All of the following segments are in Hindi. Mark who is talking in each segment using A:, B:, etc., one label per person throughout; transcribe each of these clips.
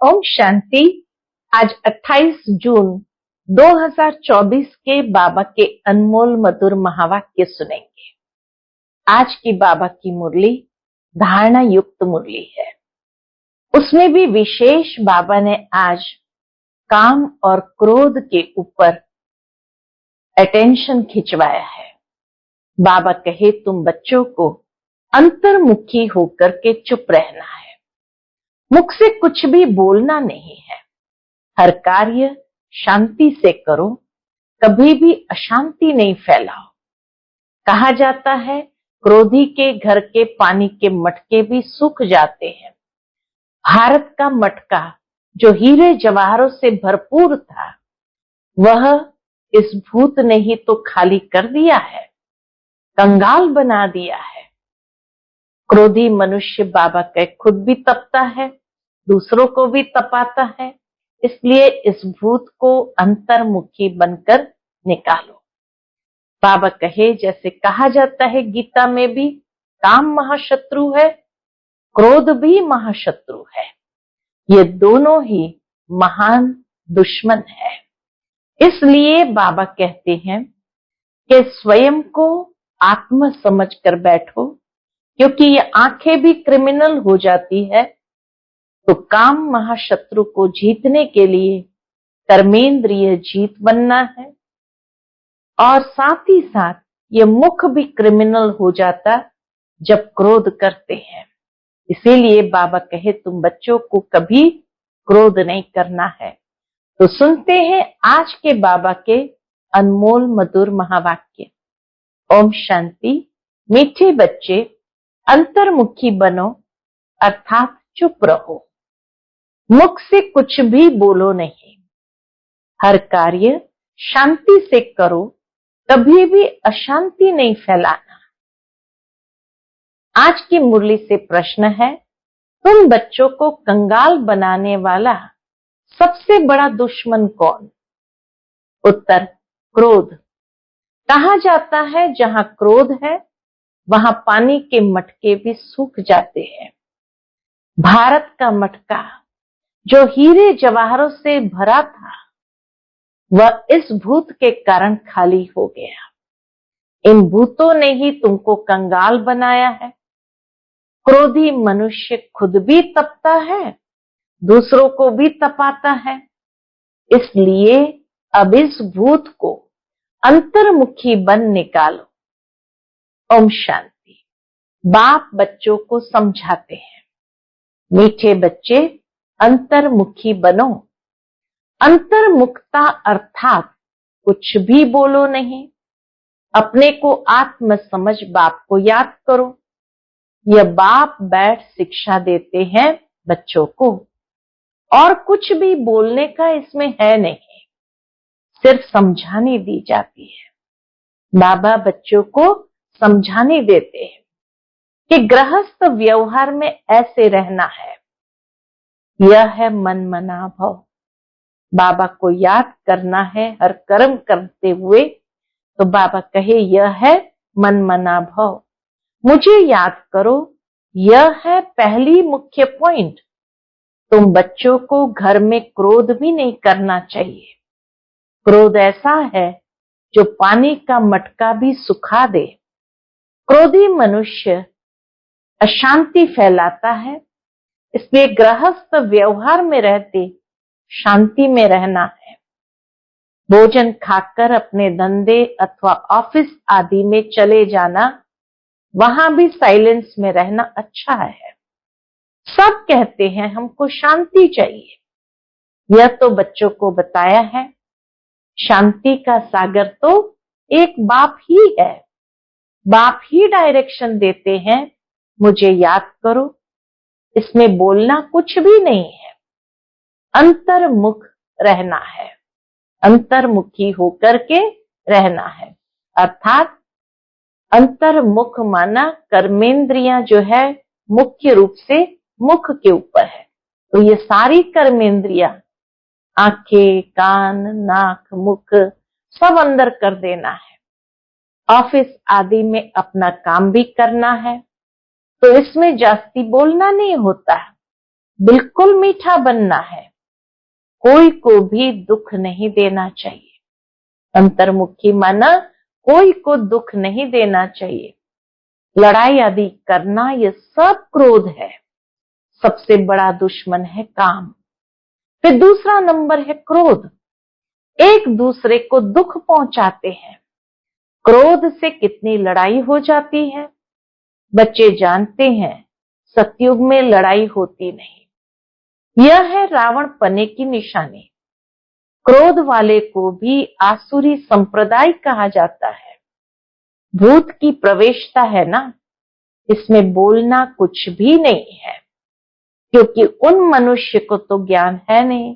A: ओम शांति। आज 28 जून 2024 के बाबा के अनमोल मधुर महावाक्य सुनेंगे। आज की बाबा की मुरली धारणा युक्त मुरली है। उसमें भी विशेष बाबा ने आज काम और क्रोध के ऊपर अटेंशन खिंचवाया है। बाबा कहे तुम बच्चों को अंतर्मुखी होकर के चुप रहना है, मुख से कुछ भी बोलना नहीं है, हर कार्य शांति से करो, कभी भी अशांति नहीं फैलाओ। कहा जाता है क्रोधी के घर के पानी के मटके भी सूख जाते हैं। भारत का मटका जो हीरे जवाहरों से भरपूर था, वह इस भूत ने ही तो खाली कर दिया है, कंगाल बना दिया है। क्रोधी मनुष्य बाबा के खुद भी तपता है, दूसरों को भी तपाता है। इसलिए इस भूत को अंतर्मुखी बनकर निकालो। बाबा कहे जैसे कहा जाता है गीता में भी, काम महाशत्रु है, क्रोध भी महाशत्रु है। ये दोनों ही महान दुश्मन है। इसलिए बाबा कहते हैं कि स्वयं को आत्मा समझ कर बैठो, क्योंकि ये आंखें भी क्रिमिनल हो जाती है। तो काम महाशत्रु को जीतने के लिए कर्मेंद्रिय जीत बनना है, और साथ ही साथ ये मुख भी क्रिमिनल हो जाता जब क्रोध करते हैं। इसीलिए बाबा कहे तुम बच्चों को कभी क्रोध नहीं करना है। तो सुनते हैं आज के बाबा के अनमोल मधुर महावाक्य। ओम शांति। मीठे बच्चे अंतर्मुखी बनो, अर्थात चुप रहो, मुख से कुछ भी बोलो नहीं, हर कार्य शांति से करो, कभी भी अशांति नहीं फैलाना। आज की मुरली से प्रश्न है, तुम बच्चों को कंगाल बनाने वाला सबसे बड़ा दुश्मन कौन? उत्तर, क्रोध। कहा जाता है जहां क्रोध है वहां पानी के मटके भी सूख जाते हैं। भारत का मटका जो हीरे जवाहरों से भरा था, वह इस भूत के कारण खाली हो गया। इन भूतों ने ही तुमको कंगाल बनाया है। क्रोधी मनुष्य खुद भी तपता है, दूसरों को भी तपाता है। इसलिए अब इस भूत को अंतर्मुखी बन निकालो। ओम शांति। बाप बच्चों को समझाते हैं, मीठे बच्चे अंतर्मुखी बनो। अंतर्मुखता अर्थात कुछ भी बोलो नहीं, अपने को आत्म समझ बाप को याद करो। यह बाप बैठ शिक्षा देते हैं बच्चों को, और कुछ भी बोलने का इसमें है नहीं, सिर्फ समझाने दी जाती है। बाबा बच्चों को समझाने देते हैं कि गृहस्थ व्यवहार में ऐसे रहना है। यह है मन मना भाव। बाबा को याद करना है हर कर्म करते हुए। तो बाबा कहे यह है मन मना भाव, मुझे याद करो। यह है पहली मुख्य पॉइंट। तुम बच्चों को घर में क्रोध भी नहीं करना चाहिए। क्रोध ऐसा है जो पानी का मटका भी सुखा दे। क्रोधी मनुष्य अशांति फैलाता है। इसलिए गृहस्थ व्यवहार में रहते शांति में रहना है। भोजन खाकर अपने धंधे अथवा ऑफिस आदि में चले जाना, वहां भी साइलेंस में रहना अच्छा है। सब कहते हैं हमको शांति चाहिए। यह तो बच्चों को बताया है, शांति का सागर तो एक बाप ही है। बाप ही डायरेक्शन देते हैं, मुझे याद करो। इसमें बोलना कुछ भी नहीं है, अंतर्मुख रहना है, अंतर्मुखी होकर के रहना है। अर्थात अंतर्मुख माना कर्मेंद्रियां जो है मुख्य रूप से मुख के ऊपर है। तो ये सारी कर्मेंद्रियां, आंखें, कान, नाक, मुख, सब अंदर कर देना है। ऑफिस आदि में अपना काम भी करना है, तो इसमें जास्ती बोलना नहीं होता है। बिल्कुल मीठा बनना है, कोई को भी दुख नहीं देना चाहिए। अंतर्मुखी माना कोई को दुख नहीं देना चाहिए। लड़ाई आदि करना ये सब क्रोध है। सबसे बड़ा दुश्मन है काम। फिर दूसरा नंबर है क्रोध। एक दूसरे को दुख पहुंचाते हैं। क्रोध से कितनी लड़ाई हो जाती है। बच्चे जानते हैं सतयुग में लड़ाई होती नहीं। यह है रावण पने की निशानी। क्रोध वाले को भी आसुरी संप्रदाय कहा जाता है। भूत की प्रवेशता है ना, इसमें बोलना कुछ भी नहीं है, क्योंकि उन मनुष्य को तो ज्ञान है नहीं।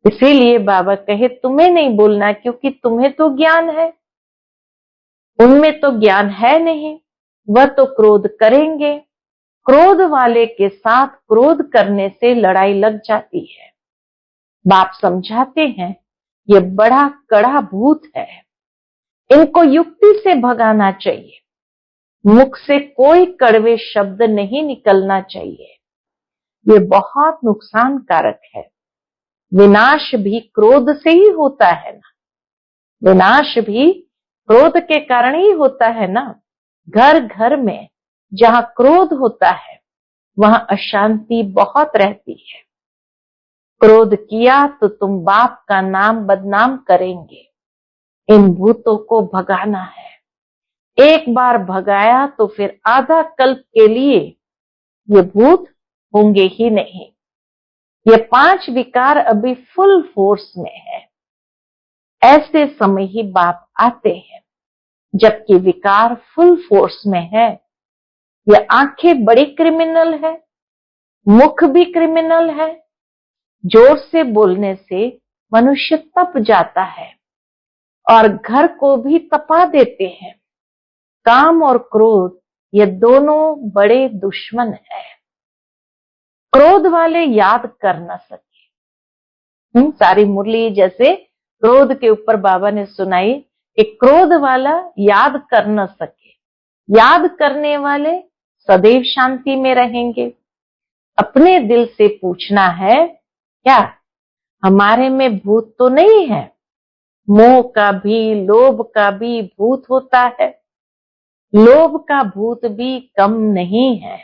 A: इसीलिए बाबा कहे तुम्हें नहीं बोलना, क्योंकि तुम्हें तो ज्ञान है, उनमें तो ज्ञान है नहीं। वह तो क्रोध करेंगे। क्रोध वाले के साथ क्रोध करने से लड़ाई लग जाती है। बाप समझाते हैं ये बड़ा कड़ा भूत है, इनको युक्ति से भगाना चाहिए। मुख से कोई कड़वे शब्द नहीं निकलना चाहिए, ये बहुत नुकसान कारक है। विनाश भी क्रोध से ही होता है ना, विनाश भी क्रोध के कारण ही होता है ना। घर घर में जहां क्रोध होता है वहां अशांति बहुत रहती है। क्रोध किया तो तुम बाप का नाम बदनाम करेंगे। इन भूतों को भगाना है। एक बार भगाया तो फिर आधा कल्प के लिए ये भूत होंगे ही नहीं। ये 5 विकार अभी फुल फोर्स में है। ऐसे समय ही बाप आते हैं जबकि विकार फुल फोर्स में है। ये आंखें बड़ी क्रिमिनल है, मुख भी क्रिमिनल है। जोर से बोलने से मनुष्य तप जाता है और घर को भी तपा देते हैं। काम और क्रोध ये दोनों बड़े दुश्मन हैं। क्रोध वाले याद कर न सके। सारी मुरली जैसे क्रोध के ऊपर बाबा ने सुनाई कि क्रोध वाला याद कर न सके। याद करने वाले सदैव शांति में रहेंगे। अपने दिल से पूछना है, क्या हमारे में भूत तो नहीं है? मोह का भी लोभ का भी भूत होता है। लोभ का भूत भी कम नहीं है।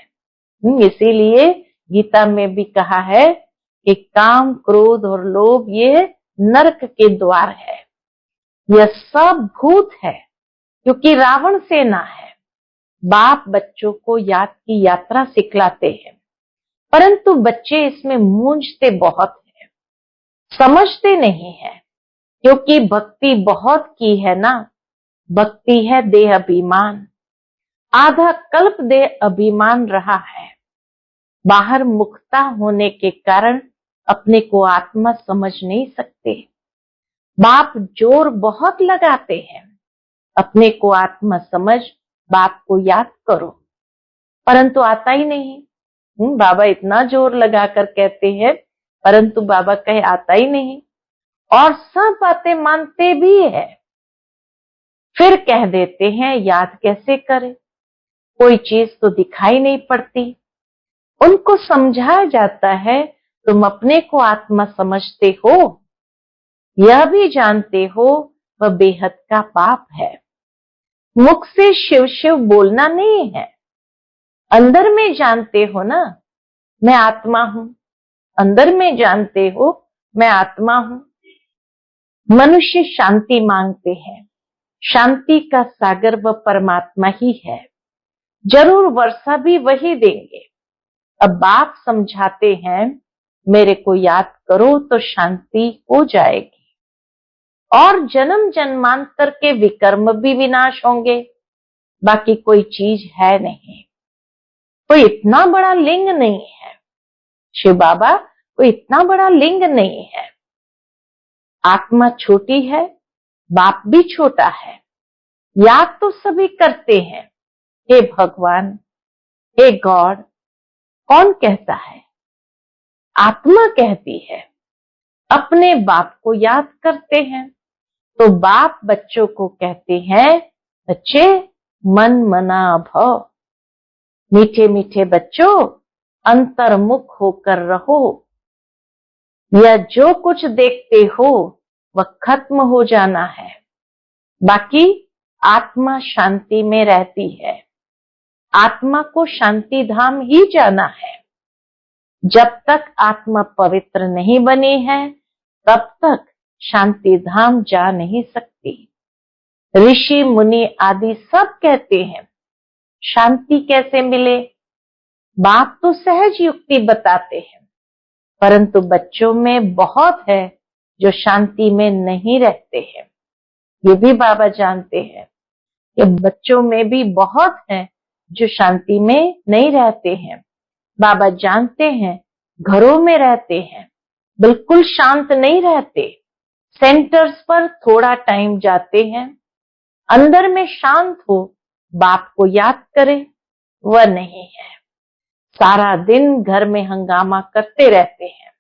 A: इसीलिए गीता में भी कहा है कि काम क्रोध और लोभ ये नरक के द्वार है। यह सब भूत है क्योंकि रावण सेना है। बाप बच्चों को याद की यात्रा सिखलाते हैं, परंतु बच्चे इसमें मूंझते बहुत हैं, समझते नहीं है। क्योंकि भक्ति बहुत की है ना। भक्ति है देह अभिमान। आधा कल्प देह अभिमान रहा है। बाहर मुक्ता होने के कारण अपने को आत्मा समझ नहीं सकते। बाप जोर बहुत लगाते हैं, अपने को आत्मा समझ, बाप को याद करो, परंतु आता ही नहीं। बाबा इतना जोर लगाकर कहते हैं, परंतु बाबा कहे आता ही नहीं। और सब बातें मानते भी है, फिर कह देते हैं याद कैसे करें, कोई चीज तो दिखाई नहीं पड़ती। उनको समझाया जाता है तुम अपने को आत्मा समझते हो, यह भी जानते हो वह बेहद का पाप है। मुख से शिव शिव बोलना नहीं है, अंदर में जानते हो ना मैं आत्मा हूं। अंदर में जानते हो मैं आत्मा हूं। मनुष्य शांति मांगते हैं, शांति का सागर वह परमात्मा ही है। जरूर वर्षा भी वही देंगे। अब बाप समझाते हैं मेरे को याद करो तो शांति हो जाएगी और जन्म जन्मांतर के विकर्म भी विनाश होंगे। बाकी कोई चीज है नहीं, कोई इतना बड़ा लिंग नहीं है। शिव बाबा कोई इतना बड़ा लिंग नहीं है। आत्मा छोटी है, बाप भी छोटा है। याद तो सभी करते हैं, हे भगवान, हे गॉड। कौन कहता है? आत्मा कहती है। अपने बाप को याद करते हैं तो बाप बच्चों को कहते हैं बच्चे मन मना भव। मीठे मीठे बच्चों अंतर्मुख होकर रहो। यह जो कुछ देखते हो वह खत्म हो जाना है, बाकी आत्मा शांति में रहती है। आत्मा को शांति धाम ही जाना है। जब तक आत्मा पवित्र नहीं बनी है तब तक शांति धाम जा नहीं सकती। ऋषि मुनि आदि सब कहते हैं शांति कैसे मिले। बाप तो सहज युक्ति बताते हैं, परंतु बच्चों में बहुत है जो शांति में नहीं रहते हैं। ये भी बाबा जानते हैं कि बच्चों में भी बहुत है जो शांति में नहीं रहते हैं। बाबा जानते हैं घरों में रहते हैं, बिल्कुल शांत नहीं रहते। सेंटर्स पर थोड़ा टाइम जाते हैं, अंदर में शांत हो, बाप को याद करें, वह नहीं है। सारा दिन घर में हंगामा करते रहते हैं,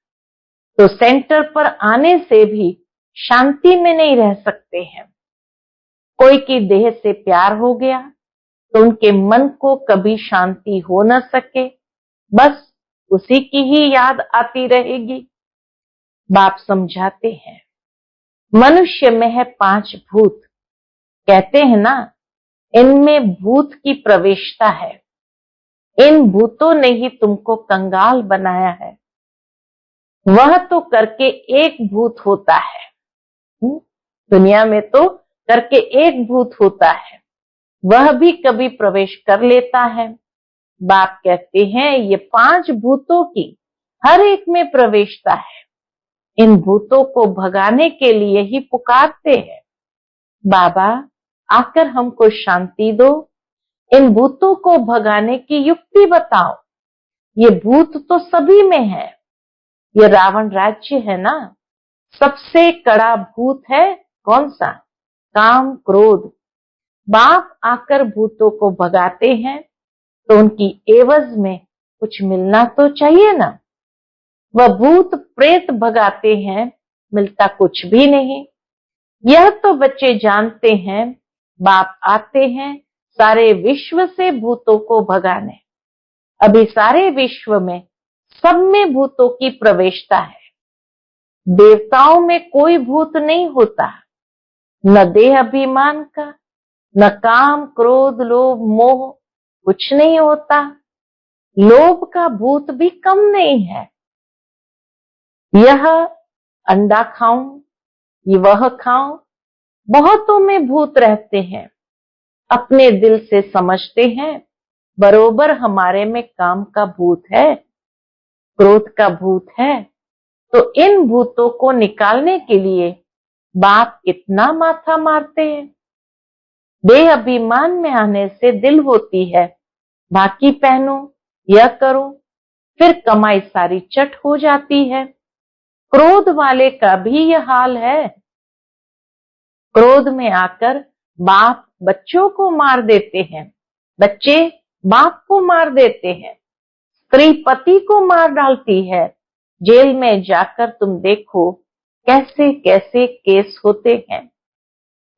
A: तो सेंटर पर आने से भी शांति में नहीं रह सकते हैं। कोई की देह से प्यार हो गया तो उनके मन को कभी शांति हो न सके, बस उसी की ही याद आती रहेगी। बाप समझाते हैं मनुष्य में है 5 भूत। कहते हैं ना, इनमें भूत की प्रवेशता है। इन भूतों ने ही तुमको कंगाल बनाया है। वह तो करके एक भूत होता है, दुनिया में तो करके एक भूत होता है, वह भी कभी प्रवेश कर लेता है। बाप कहते हैं ये 5 भूतों की हर एक में प्रवेशता है। इन भूतों को भगाने के लिए ही पुकारते हैं, बाबा आकर हमको शांति दो, इन भूतों को भगाने की युक्ति बताओ। ये भूत तो सभी में है। ये रावण राज्य है ना, सबसे कड़ा भूत है कौन सा? काम क्रोध। बाप आकर भूतों को भगाते हैं तो उनकी एवज में कुछ मिलना तो चाहिए ना। वह भूत प्रेत भगाते हैं, मिलता कुछ भी नहीं। यह तो बच्चे जानते हैं बाप आते हैं सारे विश्व से भूतों को भगाने। अभी सारे विश्व में सब में भूतों की प्रवेशता है। देवताओं में कोई भूत नहीं होता, न देह अभिमान का, न काम क्रोध लोभ मोह, कुछ नहीं होता। लोभ का भूत भी कम नहीं है। यह अंडा खाऊं, ये वह खाऊं, बहुतों में भूत रहते हैं। अपने दिल से समझते हैं बरोबर हमारे में काम का भूत है, क्रोध का भूत है, तो इन भूतों को निकालने के लिए बाप कितना माथा मारते हैं। देह अभिमान में आने से दिल होती है बाकी पहनो, यह करो, फिर कमाई सारी चट हो जाती है। क्रोध वाले का भी यह हाल है। क्रोध में आकर बाप बच्चों को मार देते हैं, बच्चे बाप को मार देते हैं, स्त्री पति को मार डालती है। जेल में जाकर तुम देखो कैसे कैसे केस होते हैं।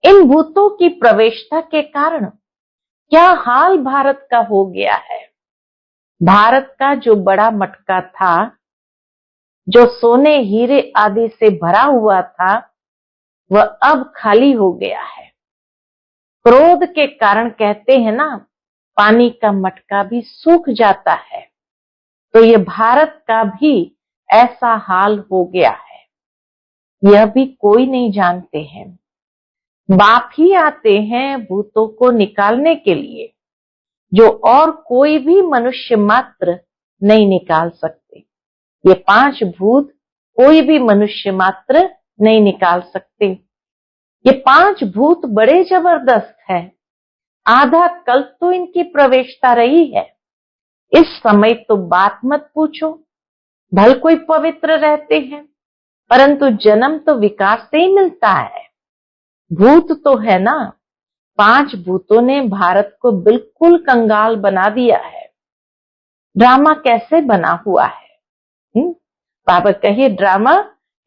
A: इन भूतों की प्रवेशता के कारण क्या हाल भारत का हो गया है। भारत का जो बड़ा मटका था, जो सोने हीरे आदि से भरा हुआ था, वह अब खाली हो गया है। क्रोध के कारण कहते हैं ना, पानी का मटका भी सूख जाता है। तो ये भारत का भी ऐसा हाल हो गया है। यह भी कोई नहीं जानते हैं। बाप ही आते हैं भूतों को निकालने के लिए, जो और कोई भी मनुष्य मात्र नहीं निकाल सकते। ये 5 भूत कोई भी मनुष्य मात्र नहीं निकाल सकते। ये 5 भूत बड़े जबरदस्त है। आधा कल तो इनकी प्रवेशता रही है। इस समय तो बात मत पूछो, भल कोई पवित्र रहते हैं, परंतु जन्म तो विकार से ही मिलता है। भूत तो है ना, 5 भूतों ने भारत को बिल्कुल कंगाल बना दिया है। ड्रामा कैसे बना हुआ है? बाबा कहिए ड्रामा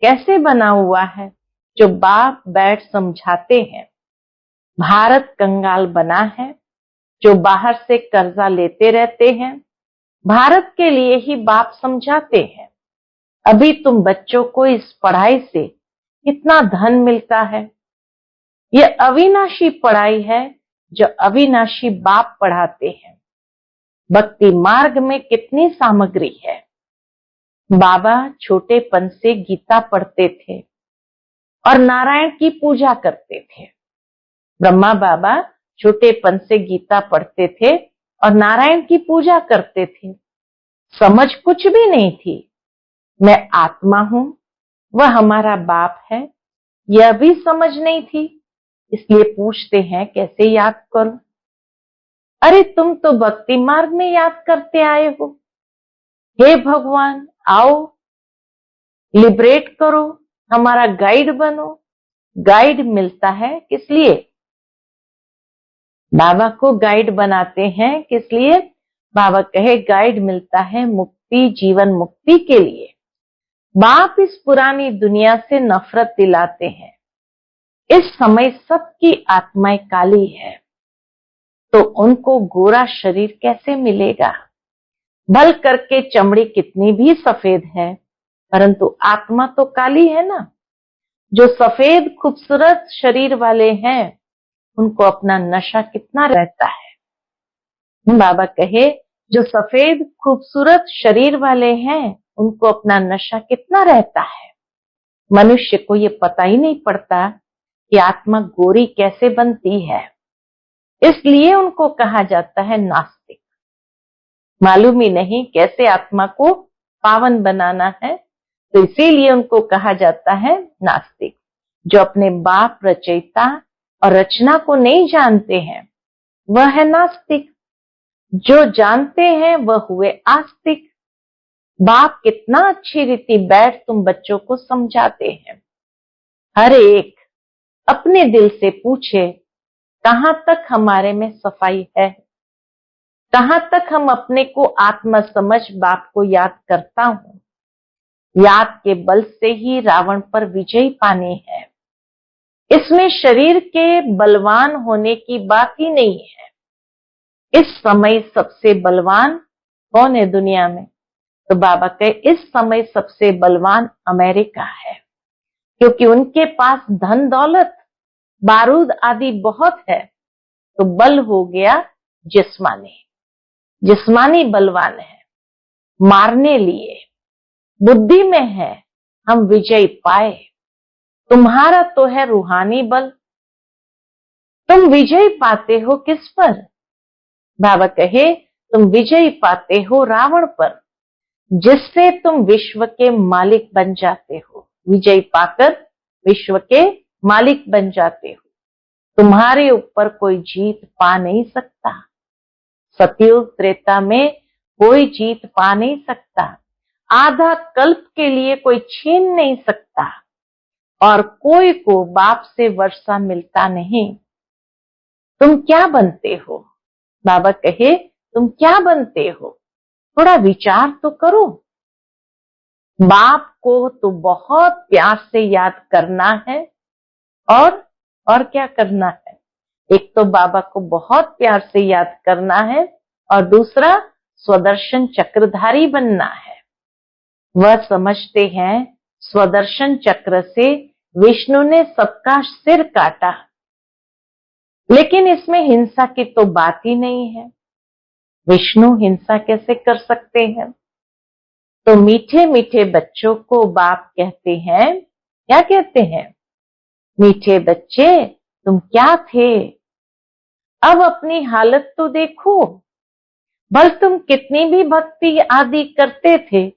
A: कैसे बना हुआ है, जो बाप बैठ समझाते हैं। भारत कंगाल बना है, जो बाहर से कर्जा लेते रहते हैं, भारत के लिए ही बाप समझाते हैं, अभी तुम बच्चों को इस पढ़ाई से कितना धन मिलता है। यह अविनाशी पढ़ाई है जो अविनाशी बाप पढ़ाते हैं। भक्ति मार्ग में कितनी सामग्री है। बाबा छोटेपन से गीता पढ़ते थे और नारायण की पूजा करते थे। ब्रह्मा बाबा छोटेपन से गीता पढ़ते थे और नारायण की पूजा करते थे। समझ कुछ भी नहीं थी। मैं आत्मा हूं, वह हमारा बाप है, यह भी समझ नहीं थी। इसलिए पूछते हैं कैसे याद करो। अरे तुम तो भक्ति मार्ग में याद करते आए हो। हे भगवान, आओ, लिबरेट करो, हमारा गाइड बनो। गाइड मिलता है किस लिए? बाबा को गाइड बनाते हैं किस लिए? बाबा कहे गाइड मिलता है मुक्ति, जीवन मुक्ति के लिए। बाप इस पुरानी दुनिया से नफरत दिलाते हैं। इस समय सबकी आत्माएं काली है, तो उनको गोरा शरीर कैसे मिलेगा? भल करके चमड़ी कितनी भी सफेद है, परंतु आत्मा तो काली है ना। जो सफेद खूबसूरत शरीर वाले हैं, उनको अपना नशा कितना रहता है। बाबा कहे जो सफेद खूबसूरत शरीर वाले हैं, उनको अपना नशा कितना रहता है। मनुष्य को ये पता ही नहीं पड़ता कि आत्मा गोरी कैसे बनती है। इसलिए उनको कहा जाता है नास्तिक। मालूम ही नहीं कैसे आत्मा को पावन बनाना है, तो इसीलिए उनको कहा जाता है नास्तिक। जो अपने बाप रचयिता और रचना को नहीं जानते हैं, वह है नास्तिक। जो जानते हैं वह हुए आस्तिक। बाप कितना अच्छी रीति बैठ तुम बच्चों को समझाते हैं। हर एक अपने दिल से पूछे कहां तक हमारे में सफाई है, कहां तक हम अपने को आत्मा समझ बाप को याद करता हूं। याद के बल से ही रावण पर विजय पानी है। इसमें शरीर के बलवान होने की बात ही नहीं है। इस समय सबसे बलवान कौन है दुनिया में? तो बाबा कहे इस समय सबसे बलवान अमेरिका है, क्योंकि उनके पास धन दौलत बारूद आदि बहुत है। तो बल हो गया जिस्मानी। जिस्मानी बलवान है, मारने लिए। बुद्धि में है हम विजय पाए। तुम्हारा तो है रूहानी बल। तुम विजय पाते हो किस पर? बाबा कहे तुम विजय पाते हो रावण पर, जिससे तुम विश्व के मालिक बन जाते हो। विजय पाकर विश्व के मालिक बन जाते हो। तुम्हारे ऊपर कोई जीत पा नहीं सकता। सतयुग त्रेता में कोई जीत पा नहीं सकता। आधा कल्प के लिए कोई छीन नहीं सकता, और कोई को बाप से वर्षा मिलता नहीं। तुम क्या बनते हो? बाबा कहे तुम क्या बनते हो? थोड़ा विचार तो करो। बाप को तो बहुत प्यार से याद करना है, और क्या करना है? एक तो बाबा को बहुत प्यार से याद करना है, और दूसरा स्वदर्शन चक्रधारी बनना है। वह समझते हैं स्वदर्शन चक्र से विष्णु ने सबका सिर काटा, लेकिन इसमें हिंसा की तो बात ही नहीं है। विष्णु हिंसा कैसे कर सकते हैं? तो मीठे मीठे बच्चों को बाप कहते हैं, क्या कहते हैं? मीठे बच्चे तुम क्या थे, अब अपनी हालत तो देखो। बस तुम कितनी भी भक्ति आदि करते थे,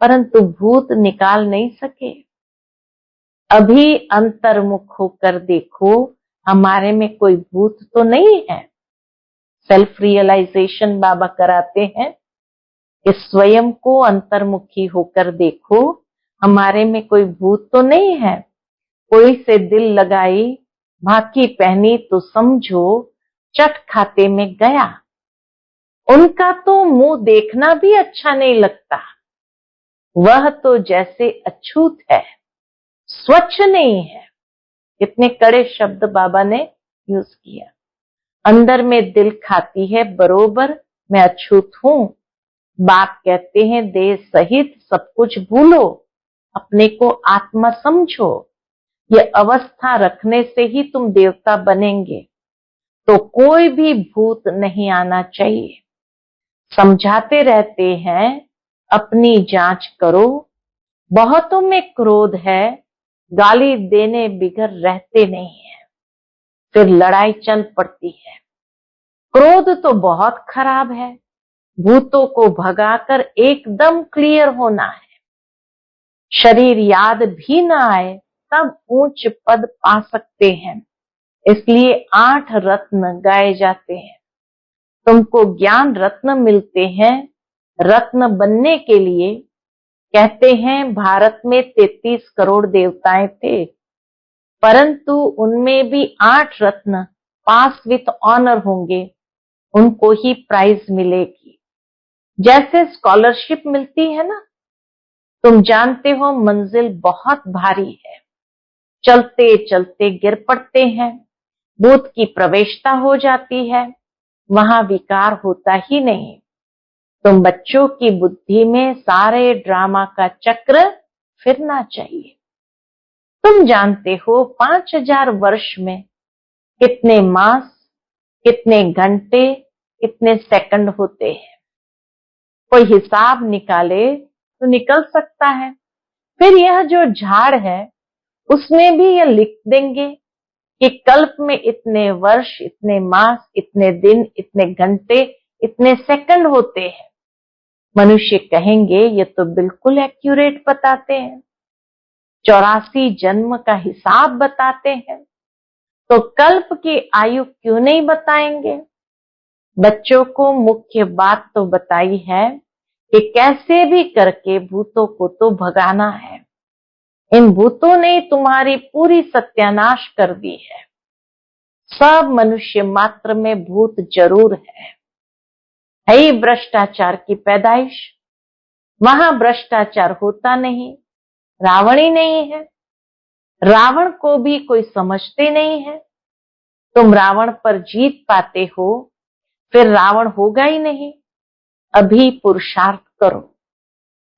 A: परंतु भूत निकाल नहीं सके। अभी अंतर्मुख होकर देखो, हमारे में कोई भूत तो नहीं है। सेल्फ रियलाइजेशन बाबा कराते हैं कि स्वयं को अंतर्मुखी होकर देखो, हमारे में कोई भूत तो नहीं है। कोई से दिल लगाई, भाकी पहनी तो समझो चट खाते में गया। उनका तो मुंह देखना भी अच्छा नहीं लगता। वह तो जैसे अछूत है, स्वच्छ नहीं है। कितने कड़े शब्द बाबा ने यूज किया। अंदर में दिल खाती है बरोबर, मैं अछूत हूं, बाप कहते हैं देह सहित सब कुछ भूलो, अपने को आत्मा समझो। ये अवस्था रखने से ही तुम देवता बनेंगे। तो कोई भी भूत नहीं आना चाहिए। समझाते रहते हैं अपनी जांच करो, बहुतों में क्रोध है, गाली देने बिगर रहते नहीं है, फिर लड़ाई चल पड़ती है। क्रोध तो बहुत खराब है, भूतों को भगाकर एकदम क्लियर होना है। शरीर याद भी न आए तब ऊंच पद पा सकते हैं, इसलिए 8 रत्न गाए जाते हैं। तुमको ज्ञान रत्न मिलते हैं। रत्न बनने के लिए कहते हैं भारत में 33 करोड़ देवताएं थे, परंतु उनमें भी 8 रत्न पास विथ ऑनर होंगे, उनको ही प्राइज मिलेगी। जैसे स्कॉलरशिप मिलती है ना, तुम जानते हो मंजिल बहुत भारी है, चलते चलते गिर पड़ते हैं, भूत की प्रवेशता हो जाती है, वहां विकार होता ही नहीं। तुम बच्चों की बुद्धि में सारे ड्रामा का चक्र फिरना चाहिए। तुम जानते हो 5000 वर्ष में कितने मास, कितने घंटे, कितने सेकंड होते हैं। कोई हिसाब निकाले तो निकल सकता है। फिर यह जो झाड़ है उसमें भी यह लिख देंगे कि कल्प में इतने वर्ष, इतने मास, इतने दिन, इतने घंटे, इतने सेकंड होते हैं। मनुष्य कहेंगे ये तो बिल्कुल एक्यूरेट बताते हैं, 84 जन्म का हिसाब बताते हैं, तो कल्प की आयु क्यों नहीं बताएंगे। बच्चों को मुख्य बात तो बताई है कि कैसे भी करके भूतों को तो भगाना है। इन भूतों ने तुम्हारी पूरी सत्यानाश कर दी है। सब मनुष्य मात्र में भूत जरूर है ही भ्रष्टाचार की पैदाइश। वहां भ्रष्टाचार होता नहीं, रावण ही नहीं है। रावण को भी कोई समझते नहीं है। तुम रावण पर जीत पाते हो, फिर रावण होगा ही नहीं। अभी पुरुषार्थ करो।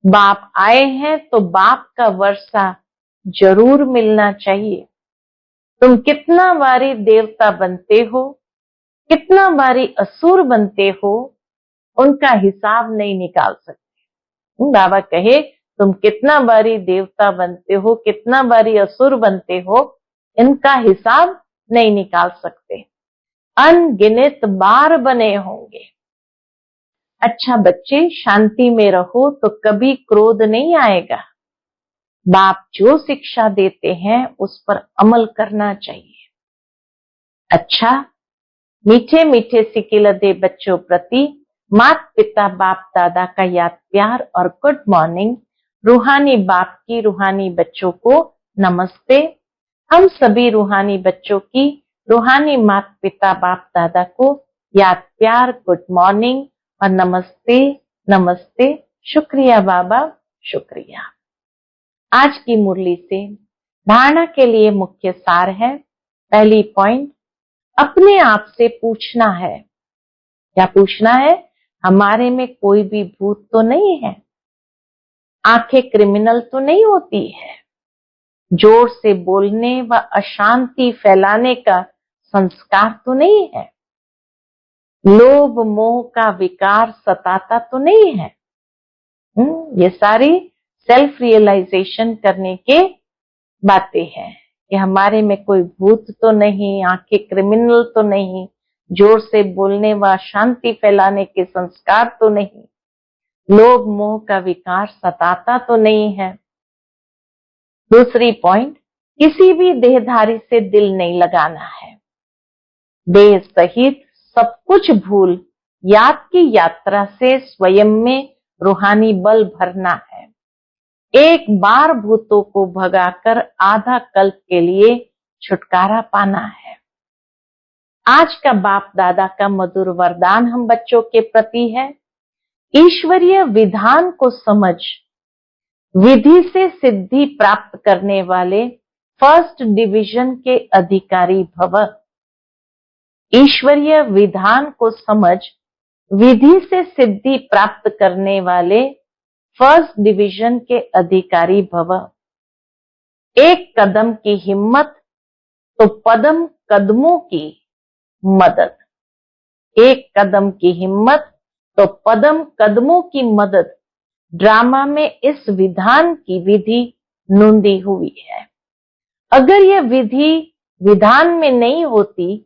A: बाप आए हैं तो बाप का वर्षा जरूर मिलना चाहिए। तुम कितना बारी देवता बनते हो, कितना बारी असुर बनते हो, उनका हिसाब नहीं निकाल सकते। बाबा कहे तुम कितना बारी देवता बनते हो, कितना बारी असुर बनते हो, इनका हिसाब नहीं निकाल सकते। अनगिनत बार बने होंगे। अच्छा बच्चे, शांति में रहो तो कभी क्रोध नहीं आएगा। बाप जो शिक्षा देते हैं उस पर अमल करना चाहिए। अच्छा, मीठे मीठे सिकिलदे बच्चों प्रति माता पिता बाप दादा का याद प्यार और गुड मॉर्निंग। रूहानी बाप की रूहानी बच्चों को नमस्ते। हम सभी रूहानी बच्चों की रूहानी माता पिता बाप दादा को याद प्यार, गुड मॉर्निंग और नमस्ते नमस्ते। शुक्रिया बाबा, शुक्रिया। आज की मुरली से धारणा के लिए मुख्य सार है। पहली पॉइंट, अपने आप से पूछना है। क्या पूछना है? हमारे में कोई भी भूत तो नहीं है, आंखें क्रिमिनल तो नहीं होती है, जोर से बोलने व अशांति फैलाने का संस्कार तो नहीं है, लोभ मोह का विकार सताता तो नहीं है। ये सारी सेल्फ रियलाइजेशन करने के बातें हैं कि हमारे में कोई भूत तो नहीं, आंखें क्रिमिनल तो नहीं, जोर से बोलने व शांति फैलाने के संस्कार तो नहीं, लोभ मोह का विकार सताता तो नहीं है। दूसरी पॉइंट, किसी भी देहधारी से दिल नहीं लगाना है। देह सहित सब कुछ भूल याद की यात्रा से स्वयं में रूहानी बल भरना है। एक बार भूतों को भगाकर आधा कल्प के लिए छुटकारा पाना है। आज का बाप दादा का मधुर वरदान हम बच्चों के प्रति है, ईश्वरीय विधान को समझ विधि से सिद्धि प्राप्त करने वाले फर्स्ट डिवीजन के अधिकारी भव। ईश्वरीय विधान को समझ विधि से सिद्धि प्राप्त करने वाले फर्स्ट डिवीजन के अधिकारी भव। एक कदम की हिम्मत तो पदम कदमों की मदद। एक कदम की हिम्मत तो पदम कदमों की मदद ड्रामा में इस विधान की विधि नोंदी हुई है। अगर यह विधि विधान में नहीं होती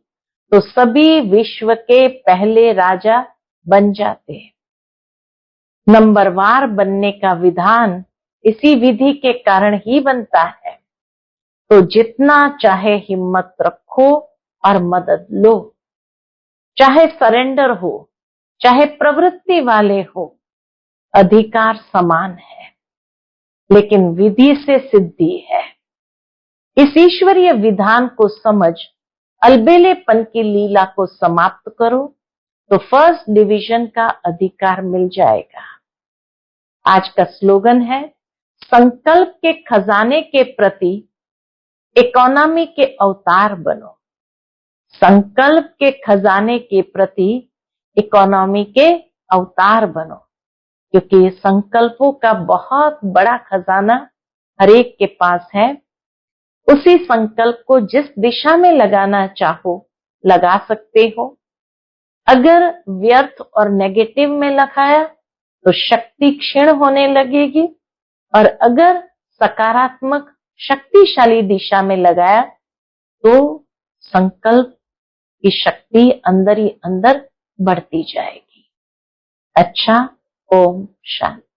A: तो सभी विश्व के पहले राजा बन जाते। नंबरवार बनने का विधान इसी विधि के कारण ही बनता है। तो जितना चाहे हिम्मत रखो और मदद लो, चाहे सरेंडर हो चाहे प्रवृत्ति वाले हो, अधिकार समान है, लेकिन विधि से सिद्धि है। इस ईश्वरीय विधान को समझ अलबेलेपन की लीला को समाप्त करो तो फर्स्ट डिवीजन का अधिकार मिल जाएगा। आज का स्लोगन है, संकल्प के खजाने के प्रति इकोनॉमी के अवतार बनो। संकल्प के खजाने के प्रति इकोनॉमी के अवतार बनो, क्योंकि संकल्पों का बहुत बड़ा खजाना हर एक के पास है। उसी संकल्प को जिस दिशा में लगाना चाहो लगा सकते हो। अगर व्यर्थ और नेगेटिव में लगाया तो शक्ति क्षीण होने लगेगी, और अगर सकारात्मक शक्तिशाली दिशा में लगाया तो संकल्प की शक्ति अंदर ही अंदर बढ़ती जाएगी। अच्छा, ओम शांति।